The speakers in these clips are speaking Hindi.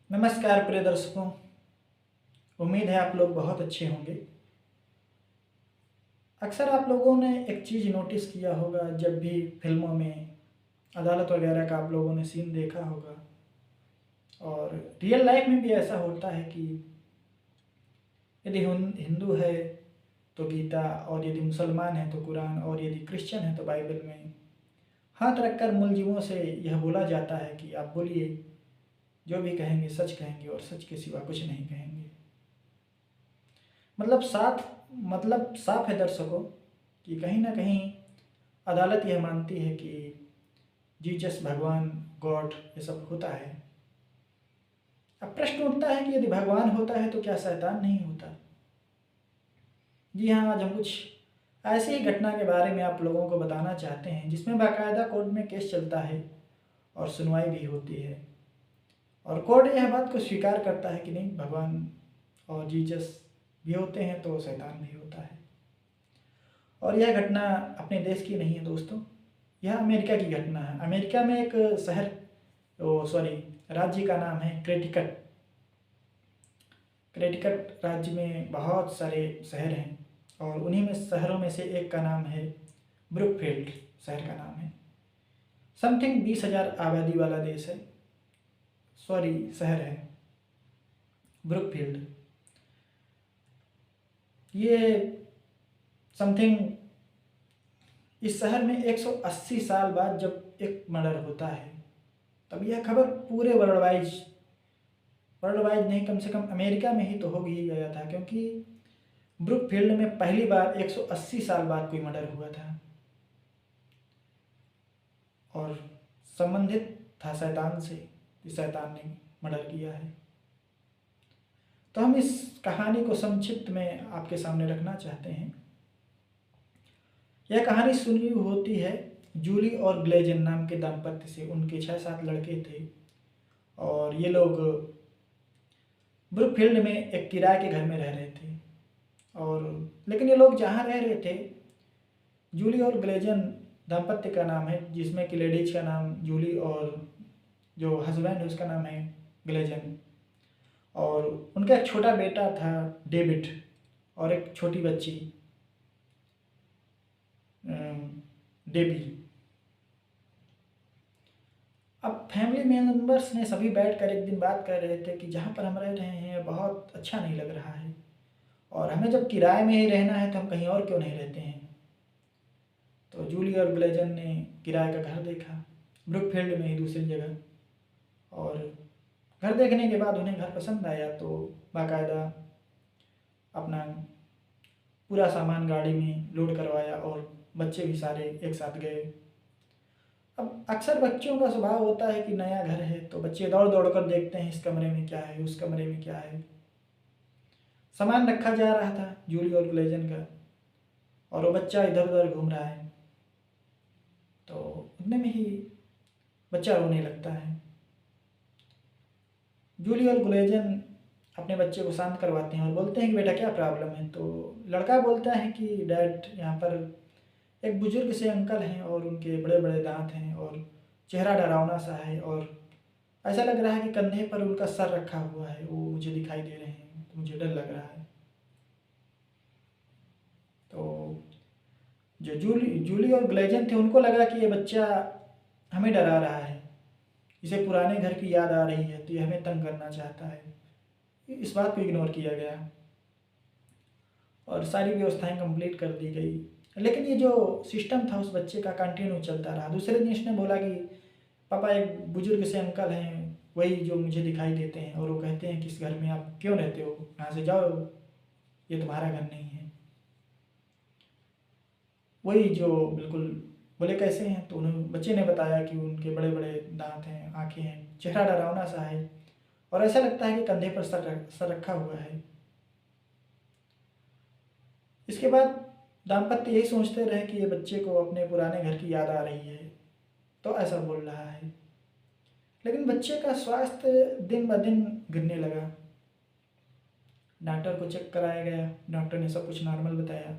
नमस्कार प्रिय दर्शकों। उम्मीद है आप लोग बहुत अच्छे होंगे। अक्सर आप लोगों ने एक चीज़ नोटिस किया होगा, जब भी फिल्मों में अदालत वगैरह का आप लोगों ने सीन देखा होगा, और रियल लाइफ में भी ऐसा होता है कि यदि हिंदू है तो गीता, और यदि मुसलमान है तो कुरान, और यदि क्रिश्चियन है तो बाइबल में हाथ रखकर मुलजिमों से यह बोला जाता है कि आप बोलिए, जो भी कहेंगे सच कहेंगे और सच के सिवा कुछ नहीं कहेंगे। मतलब साफ है दर्शकों कि कहीं ना कहीं अदालत यह मानती है कि जीसस, भगवान, गॉड ये सब होता है। अब प्रश्न उठता है कि यदि भगवान होता है तो क्या शैतान नहीं होता? जी हाँ, आज हम कुछ ऐसी ही घटना के बारे में आप लोगों को बताना चाहते हैं जिसमें बाकायदा कोर्ट में केस चलता है और सुनवाई भी होती है, और कोर्ट यह बात को स्वीकार करता है कि नहीं, भगवान और जीसस भी होते हैं तो शैतान भी होता है। और यह घटना अपने देश की नहीं है दोस्तों, यह अमेरिका की घटना है। अमेरिका में एक राज्य का नाम है क्रेटिकट। क्रेटिकट राज्य में बहुत सारे शहर हैं, और उन्हीं में शहरों में से एक का नाम है ब्रुकफील्ड। शहर का नाम है। समथिंग 20,000 आबादी वाला देश है, शहर है ब्रुकफील्ड। ये समथिंग इस शहर में 180 साल बाद जब एक मर्डर होता है, तब यह खबर पूरे वर्ल्ड वाइड नहीं, कम से कम अमेरिका में ही तो हो ही गया था, क्योंकि ब्रुकफील्ड में पहली बार 180 साल बाद कोई मर्डर हुआ था, और संबंधित था शैतान से, कि शैतान ने मर्डर किया है। तो हम इस कहानी को संक्षिप्त में आपके सामने रखना चाहते हैं। यह कहानी सुनी होती है जूली और ग्लेजन नाम के दाम्पत्य से। उनके 6-7 लड़के थे, और ये लोग ब्रुकफील्ड में एक किराए के घर में रह रहे थे। और लेकिन ये लोग जहाँ रह रहे थे, जूली और ग्लेजन दाम्पत्य का नाम है, जिसमें कि लेडीज का नाम जूली और जो हस्बैंड है उसका नाम है ग्लेजन। और उनका एक छोटा बेटा था डेविड, और एक छोटी बच्ची डेबी। अब फैमिली मेम्बर्स ने सभी बैठकर एक दिन बात कर रहे थे कि जहाँ पर हम रह रहे हैं बहुत अच्छा नहीं लग रहा है, और हमें जब किराए में ही रहना है तो हम कहीं और क्यों नहीं रहते हैं। तो जूली और ग्लेजन ने किराए का घर देखा ब्रुकफील्ड में ही दूसरी जगह, और घर देखने के बाद उन्हें घर पसंद आया, तो बाकायदा अपना पूरा सामान गाड़ी में लोड करवाया, और बच्चे भी सारे एक साथ गए। अब अक्सर बच्चों का स्वभाव होता है कि नया घर है तो बच्चे दौड़ दौड़ कर देखते हैं, इस कमरे में क्या है, उस कमरे में क्या है। सामान रखा जा रहा था जूली और ग्लेजन का, और वो बच्चा इधर उधर घूम रहा है, तो उतने में ही बच्चा रोने लगता है। जूली और ग्लेजन अपने बच्चे को शांत करवाते हैं और बोलते हैं कि बेटा क्या प्रॉब्लम है। तो लड़का बोलता है कि डैड, यहाँ पर एक बुजुर्ग से अंकल हैं, और उनके बड़े बड़े दांत हैं, और चेहरा डरावना सा है, और ऐसा लग रहा है कि कंधे पर उनका सर रखा हुआ है, वो मुझे दिखाई दे रहे हैं, तो मुझे डर लग रहा है। तो जो जूली और ग्लेजन थे, उनको लगा कि ये बच्चा हमें डरा रहा है, इसे पुराने घर की याद आ रही है, तो ये हमें तंग करना चाहता है। इस बात को इग्नोर किया गया, और सारी व्यवस्थाएं कंप्लीट कर दी गई। लेकिन ये जो सिस्टम था उस बच्चे का कंटिन्यू चलता रहा। दूसरे दिन इसने बोला कि पापा, एक बुजुर्ग से अंकल हैं, वही जो मुझे दिखाई देते हैं, और वो कहते हैं कि इस घर में आप क्यों रहते हो, यहाँ से जाओ, ये तुम्हारा घर नहीं है। वही जो बिल्कुल बोले कैसे हैं, तो उन्होंने बच्चे ने बताया कि उनके बड़े बड़े दांत हैं, आँखें हैं, चेहरा डरावना सा है, और ऐसा लगता है कि कंधे पर सर रखा हुआ है। इसके बाद दाम्पत्य यही सोचते रहे कि ये बच्चे को अपने पुराने घर की याद आ रही है, तो ऐसा बोल रहा है। लेकिन बच्चे का स्वास्थ्य दिन ब दिन गिरने लगा। डॉक्टर को चेक कराया गया, डॉक्टर ने सब कुछ नॉर्मल बताया।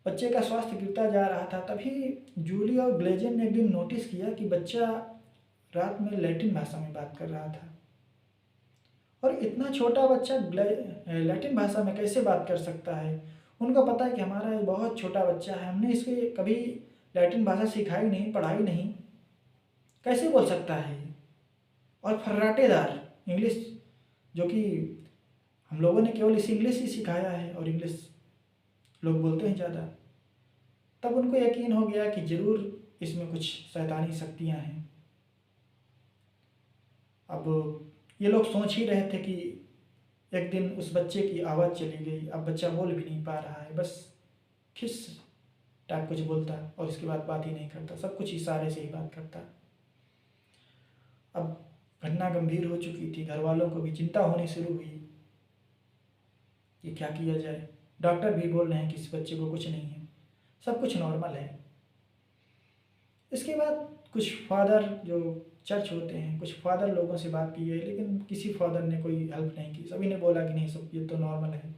बच्चे का स्वास्थ्य गिरता जा रहा था। तभी जूली और ग्लेजन ने एक दिन नोटिस किया कि बच्चा रात में लैटिन भाषा में बात कर रहा था। और इतना छोटा बच्चा लैटिन भाषा में कैसे बात कर सकता है? उनको पता है कि हमारा ये बहुत छोटा बच्चा है, हमने इसको कभी लैटिन भाषा सिखाई नहीं, पढ़ाई नहीं, कैसे बोल सकता है ये? और फर्राटेदार इंग्लिश, जो कि हम लोगों ने केवल इसे इंग्लिश ही सिखाया है और इंग्लिश लोग बोलते हैं ज़्यादा। तब उनको यकीन हो गया कि ज़रूर इसमें कुछ शैतानी शक्तियाँ हैं। अब ये लोग सोच ही रहे थे कि एक दिन उस बच्चे की आवाज़ चली गई, अब बच्चा बोल भी नहीं पा रहा है, बस खिस टाइप कुछ बोलता और इसके बाद बात ही नहीं करता, सब कुछ इशारे से ही बात करता। अब घटना गंभीर हो चुकी थी, घर वालों को भी चिंता होनी शुरू हुई कि क्या किया जाए। डॉक्टर भी बोल रहे हैं कि इस बच्चे को कुछ नहीं है, सब कुछ नॉर्मल है। इसके बाद कुछ फादर जो चर्च होते हैं, कुछ फादर लोगों से बात की है, लेकिन किसी फादर ने कोई हेल्प नहीं की। सभी ने बोला कि नहीं, सब ये तो नॉर्मल है।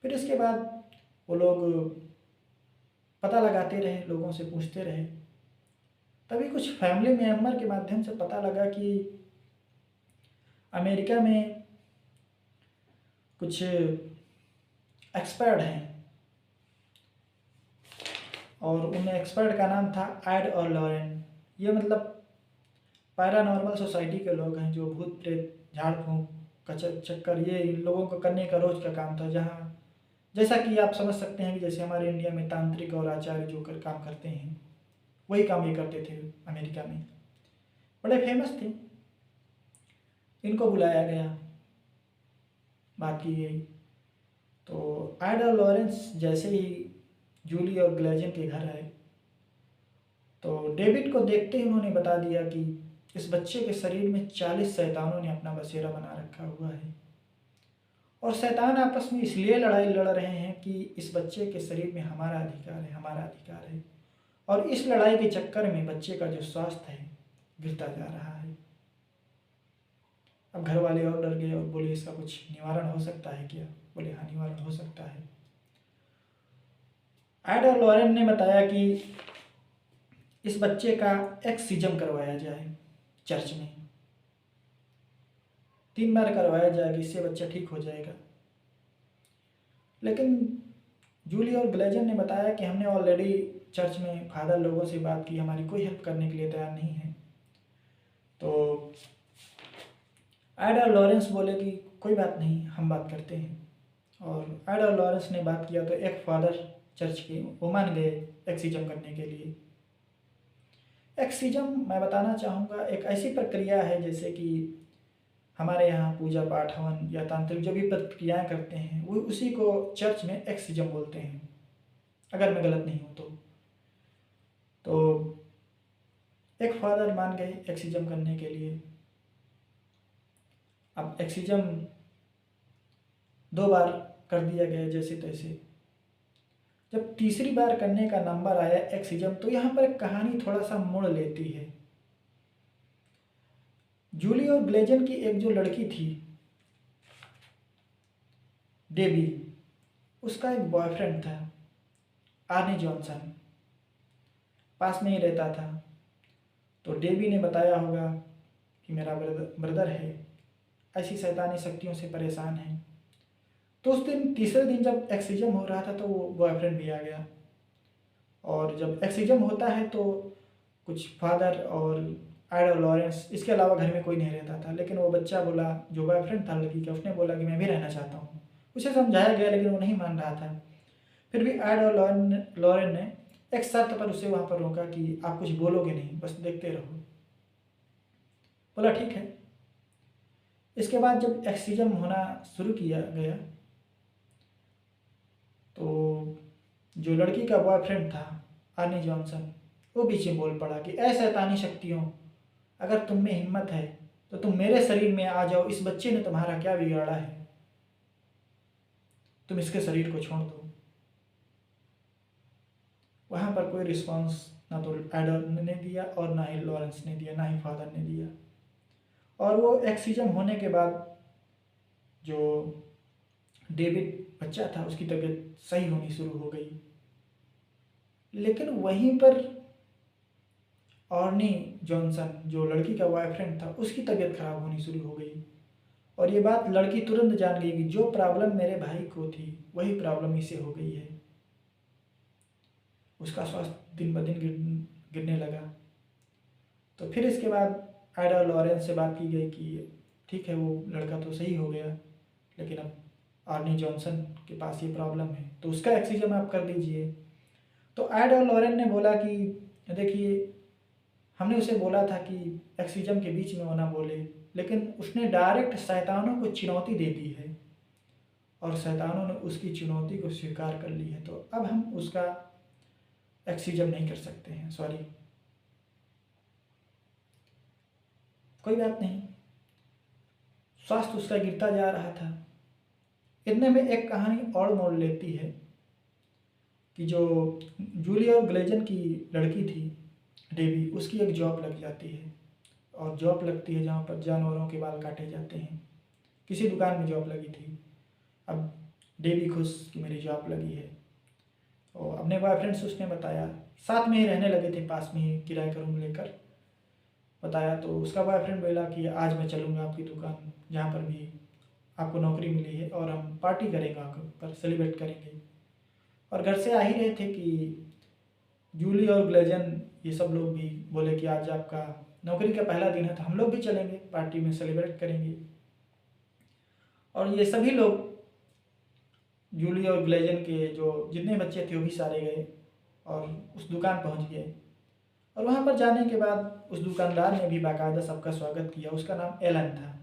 फिर इसके बाद वो लोग पता लगाते रहे, लोगों से पूछते रहे। तभी कुछ फैमिली मेम्बर के माध्यम से पता लगा कि अमेरिका में कुछ एक्सपर्ट हैं और उन एक्सपर्ट का नाम था एड और लॉरेन। ये मतलब पैरानॉर्मल सोसाइटी के लोग हैं, जो भूत प्रेत झाड़ फूँक का चक्कर ये इन लोगों को करने का रोज़ का काम था। जहाँ जैसा कि आप समझ सकते हैं कि जैसे हमारे इंडिया में तांत्रिक और आचार्य जो काम करते हैं, वही काम ये करते थे अमेरिका में। बड़े फेमस थे, इनको बुलाया गया, बात की गई। तो एड और लॉरेंस जैसे ही जूली और ग्लेजन के घर आए तो डेविड को देखते ही उन्होंने बता दिया कि इस बच्चे के शरीर में 40 शैतानों ने अपना बसेरा बना रखा हुआ है और शैतान आपस में इसलिए लड़ाई लड़ रहे हैं कि इस बच्चे के शरीर में हमारा अधिकार है, हमारा अधिकार है। और इस लड़ाई के चक्कर में बच्चे का जो स्वास्थ्य है गिरता जा रहा है। अब घर वाले और डर गए और बोले इसका कुछ निवारण हो सकता है क्या? बोले हाँ, निवारण हो सकता है। एड और लॉरेन ने बताया कि इस बच्चे का एक्सिजम करवाया जाए चर्च में, 3 बार करवाया जाएगा, इससे बच्चा ठीक हो जाएगा। लेकिन जूली और ग्लेजन ने बताया कि हमने ऑलरेडी चर्च में फादर लोगों से बात की, हमारी कोई हेल्प करने के लिए तैयार नहीं है। तो एड और लॉरेंस बोले कि कोई बात नहीं, हम बात करते हैं। और एड और लॉरेंस ने बात किया तो एक फादर चर्च के वो मान गए एक्सिजम करने के लिए। एक्सिजम मैं बताना चाहूँगा एक ऐसी प्रक्रिया है जैसे कि हमारे यहाँ पूजा पाठ हवन या तांत्रिक जो भी प्रक्रियाएँ करते हैं वो उसी को चर्च में एक्सिजम बोलते हैं, अगर मैं गलत नहीं हूँ तो एक फादर मान गए एक्सिजम करने के लिए। अब एक्सिजम 2 बार कर दिया गया जैसे तैसे। जब तीसरी बार करने का नंबर आया एक्सिजम, तो यहाँ पर एक कहानी थोड़ा सा मोड़ लेती है। जूली और ग्लेजन की एक जो लड़की थी डेबी, उसका एक बॉयफ्रेंड था आर्नी जॉनसन, पास में ही रहता था। तो डेबी ने बताया होगा कि मेरा ब्रदर है, ऐसी शैतानी शक्तियों से परेशान है। तो उस दिन तीसरे दिन जब एक्सिजम हो रहा था तो वो बॉयफ्रेंड भी आ गया। और जब एक्सिजम होता है तो कुछ फादर और एड और लॉरेंस, इसके अलावा घर में कोई नहीं रहता था। लेकिन वो बच्चा बोला, जो बॉयफ्रेंड था लड़की का, उसने बोला कि मैं भी रहना चाहता हूँ। उसे समझाया गया लेकिन वो नहीं मान रहा था। फिर भी एड और लॉरेन ने एक शर्त पर उसे वहाँ पर रोका कि आप कुछ बोलोगे नहीं, बस देखते रहो। बोला ठीक है। इसके बाद जब एक्सिजम होना शुरू किया गया तो जो लड़की का बॉयफ्रेंड था आर्नी जॉनसन, वो बीच में बोल पड़ा कि ऐ शैतानी शक्तियों, अगर तुम में हिम्मत है तो तुम मेरे शरीर में आ जाओ, इस बच्चे ने तुम्हारा क्या बिगाड़ा है, तुम इसके शरीर को छोड़ दो। वहाँ पर कोई रिस्पांस ना तो एडर ने दिया और ना ही लॉरेंस ने दिया, ना ही फादर ने दिया। और वो एक्सिजम होने के बाद जो डेविड बच्चा था उसकी तबीयत सही होनी शुरू हो गई। लेकिन वहीं पर ऑर्नी जॉनसन जो लड़की का बॉयफ्रेंड था उसकी तबीयत खराब होनी शुरू हो गई। और ये बात लड़की तुरंत जान गई कि जो प्रॉब्लम मेरे भाई को थी वही प्रॉब्लम इसे हो गई है। उसका स्वास्थ्य दिन ब दिन गिरने लगा। तो फिर इसके बाद आइडा लॉरेंस से बात की गई कि ठीक है वो लड़का तो सही हो गया, लेकिन अब आर्नी जॉनसन के पास ये प्रॉब्लम है तो उसका एक्सीजन आप कर दीजिए। तो आइडा लॉरेन ने बोला कि देखिए हमने उसे बोला था कि एक्सीजन के बीच में वो ना बोले, लेकिन उसने डायरेक्ट शैतानों को चुनौती दे दी है और शैतानों ने उसकी चुनौती को स्वीकार कर ली है। तो अब हम उसका एक्सीजन नहीं कर सकते हैं, सॉरी। कोई बात नहीं, स्वास्थ्य उसका गिरता जा रहा था। इतने में एक कहानी और मोड़ लेती है कि जो जूलिया ग्लेजन की लड़की थी डेबी, उसकी एक जॉब लग जाती है। और जॉब लगती है जहाँ पर जानवरों के बाल काटे जाते हैं। किसी दुकान में जॉब लगी थी। अब डेबी खुश कि मेरी जॉब लगी है और अपने बॉयफ्रेंड से उसने बताया, साथ में ही रहने लगे थे, पास में ही किराए का रूम लेकर। बताया तो उसका बॉयफ्रेंड बोला कि आज मैं चलूँगा आपकी दुकान जहाँ पर भी आपको नौकरी मिली है और हम पार्टी करेंगे, आपके ऊपर सेलिब्रेट करेंगे। और घर से आ ही रहे थे कि जूली और ग्लेजन ये सब लोग भी बोले कि आज आपका नौकरी का पहला दिन है तो हम लोग भी चलेंगे, पार्टी में सेलिब्रेट करेंगे। और ये सभी लोग जूली और ग्लेजन के जो जितने बच्चे थे वो भी सारे गए और उस दुकान पहुंच गए। और वहाँ पर जाने के बाद उस दुकानदार ने भी बाकायदा सबका स्वागत किया। उसका नाम एलन था।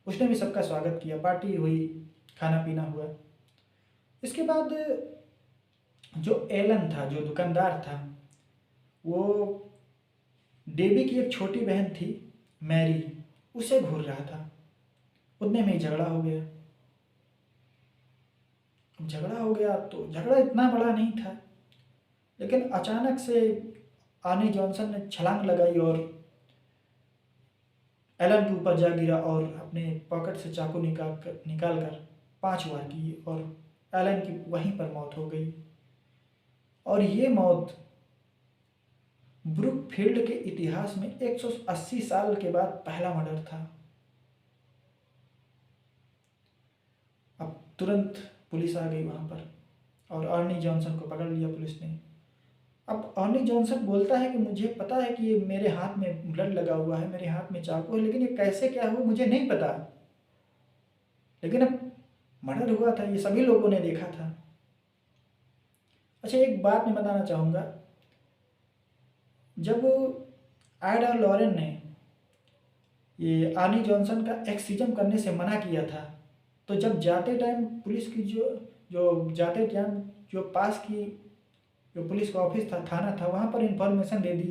उसने भी सबका स्वागत किया, पार्टी हुई, खाना पीना हुआ। इसके बाद जो एलन था, जो दुकानदार था, वो डेबी की एक छोटी बहन थी मैरी, उसे घूर रहा था। उतने में ही झगड़ा हो गया। अब झगड़ा हो गया तो झगड़ा इतना बड़ा नहीं था, लेकिन अचानक से आर्नी जॉनसन ने छलांग लगाई और एलन के ऊपर जा गिरा और अपने पॉकेट से चाकू निकाल कर 5 वार किए और एलन की वहीं पर मौत हो गई। और ये मौत ब्रुकफील्ड के इतिहास में 180 साल के बाद पहला मर्डर था। अब तुरंत पुलिस आ गई वहाँ पर और आर्नी जॉनसन को पकड़ लिया पुलिस ने। अब आर्नी जॉनसन बोलता है कि मुझे पता है कि ये मेरे हाथ में ब्लड लगा हुआ है, मेरे हाथ में चाकू है, लेकिन ये कैसे क्या हुआ मुझे नहीं पता। लेकिन अब मर्डर हुआ था, ये सभी लोगों ने देखा था। अच्छा, एक बात मैं बताना चाहूँगा। जब आइडा लॉरेन ने ये आर्नी जॉनसन का एक्सीजन करने से मना किया था, तो जब जाते टाइम पुलिस की जो जाते टाइम जो पास की जो पुलिस का ऑफिस था, थाना था, वहाँ पर इंफॉर्मेशन दे दी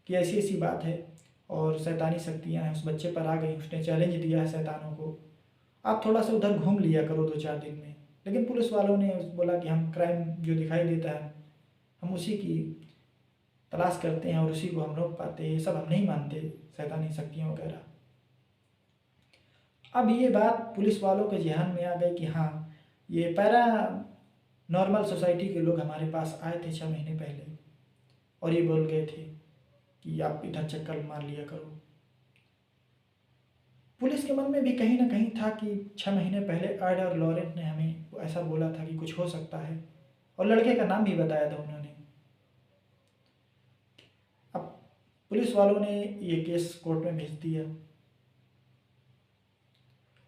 कि ऐसी ऐसी बात है और शैतानी शक्तियाँ हैं उस बच्चे पर आ गई। उसने चैलेंज दिया है शैतानों को, आप थोड़ा सा उधर घूम लिया करो 2-4 दिन में। लेकिन पुलिस वालों ने बोला कि हम क्राइम जो दिखाई देता है हम उसी की तलाश करते हैं और उसी को हम रोक पाते हैं, ये सब हम नहीं मानते शैतानी शक्तियाँ वगैरह। अब ये बात पुलिस वालों के ध्यान में आ गई कि हाँ, ये पैरा नॉर्मल सोसाइटी के लोग हमारे पास आए थे 6 महीने पहले और ये बोल गए थे कि आप इधर चक्कर मार लिया करो। पुलिस के मन में भी कहीं ना कहीं था कि 6 महीने पहले आइडा लॉरेंस ने हमें ऐसा बोला था कि कुछ हो सकता है और लड़के का नाम भी बताया था उन्होंने। अब पुलिस वालों ने ये केस कोर्ट में भेज दिया।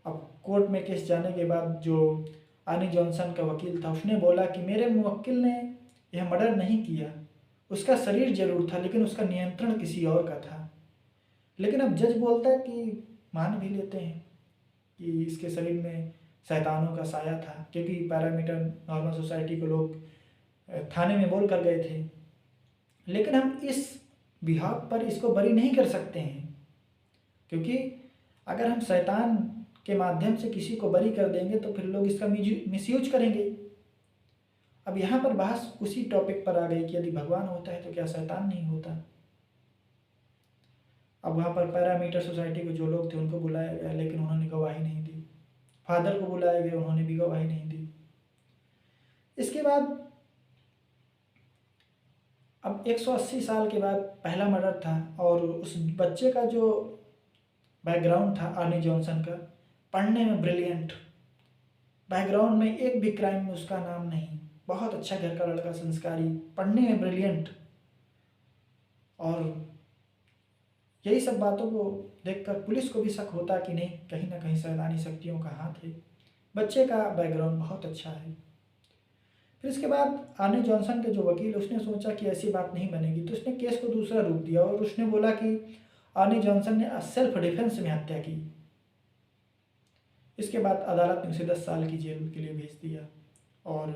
अब कोर्ट में केस जाने के बाद जो आर्नी जॉनसन का वकील था उसने बोला कि मेरे मुवक्किल ने यह मर्डर नहीं किया, उसका शरीर जरूर था लेकिन उसका नियंत्रण किसी और का था। लेकिन अब जज बोलता है कि मान भी लेते हैं कि इसके शरीर में शैतानों का साया था, क्योंकि पैरामीटर नॉर्मल सोसाइटी के लोग थाने में बोल कर गए थे। लेकिन हम इस बिहाफ पर इसको बरी नहीं कर सकते हैं, क्योंकि अगर हम शैतान के माध्यम से किसी को बरी कर देंगे तो फिर लोग इसका मिसयूज करेंगे। अब यहाँ पर बहस उसी टॉपिक पर आ गई कि यदि भगवान होता है तो क्या शैतान नहीं होता। अब वहाँ पर पैरामीटर सोसाइटी के जो लोग थे उनको बुलाया गया, लेकिन उन्होंने गवाही नहीं दी। फादर को बुलाया गया, उन्होंने भी गवाही नहीं दी। इसके बाद अब 180 साल के बाद पहला मर्डर था और उस बच्चे का जो बैकग्राउंड था आर्नी जॉनसन का, पढ़ने में ब्रिलियंट, बैकग्राउंड में एक भी क्राइम में उसका नाम नहीं, बहुत अच्छा घर का लड़का, संस्कारी, पढ़ने में ब्रिलियंट। और यही सब बातों को देखकर पुलिस को भी शक होता कि नहीं, कहीं ना कहीं शैतानी शक्तियों का हाथ है। बच्चे का बैकग्राउंड बहुत अच्छा है। फिर इसके बाद आर्नी जॉनसन के जो वकील, उसने सोचा कि ऐसी बात नहीं बनेगी, तो उसने केस को दूसरा रूप दिया और उसने बोला कि आर्नी जॉनसन ने सेल्फ डिफेंस में हत्या की। इसके बाद अदालत ने उसे 10 साल की जेल के लिए भेज दिया, और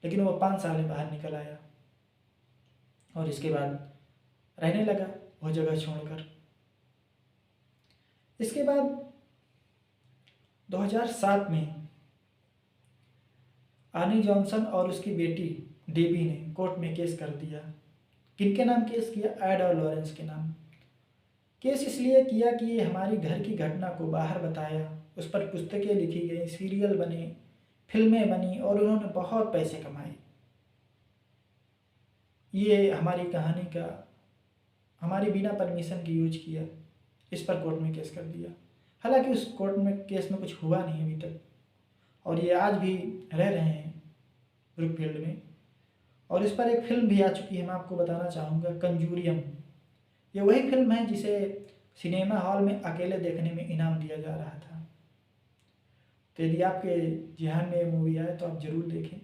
लेकिन वो 5 साल में बाहर निकल आया और इसके बाद रहने लगा वो जगह छोड़कर। इसके बाद 2007 में आर्नी जॉनसन और उसकी बेटी डेबी ने कोर्ट में केस कर दिया। किनके नाम केस किया? एड और लॉरेंस के नाम। केस इसलिए किया कि ये हमारी घर की घटना को बाहर बताया, उस पर पुस्तकें लिखी गई, सीरियल बने, फिल्में बनी और उन्होंने बहुत पैसे कमाए। ये हमारी कहानी का हमारी बिना परमिशन के यूज किया, इस पर कोर्ट में केस कर दिया। हालांकि उस कोर्ट में केस में कुछ हुआ नहीं अभी तक, और ये आज भी रह रहे हैं ब्रुकफील्ड में। और इस पर एक फिल्म भी आ चुकी है, मैं आपको बताना चाहूँगा, कंजूरियम। ये वही फिल्म है जिसे सिनेमा हॉल में अकेले देखने में इनाम दिया जा रहा था। तो यदि आपके ध्यान में ये मूवी आए तो आप ज़रूर देखें।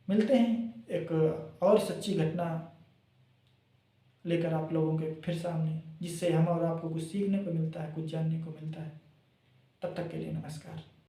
मिलते हैं एक और सच्ची घटना लेकर आप लोगों के फिर सामने, जिससे हम और आपको कुछ सीखने को मिलता है, कुछ जानने को मिलता है। तब तक के लिए नमस्कार।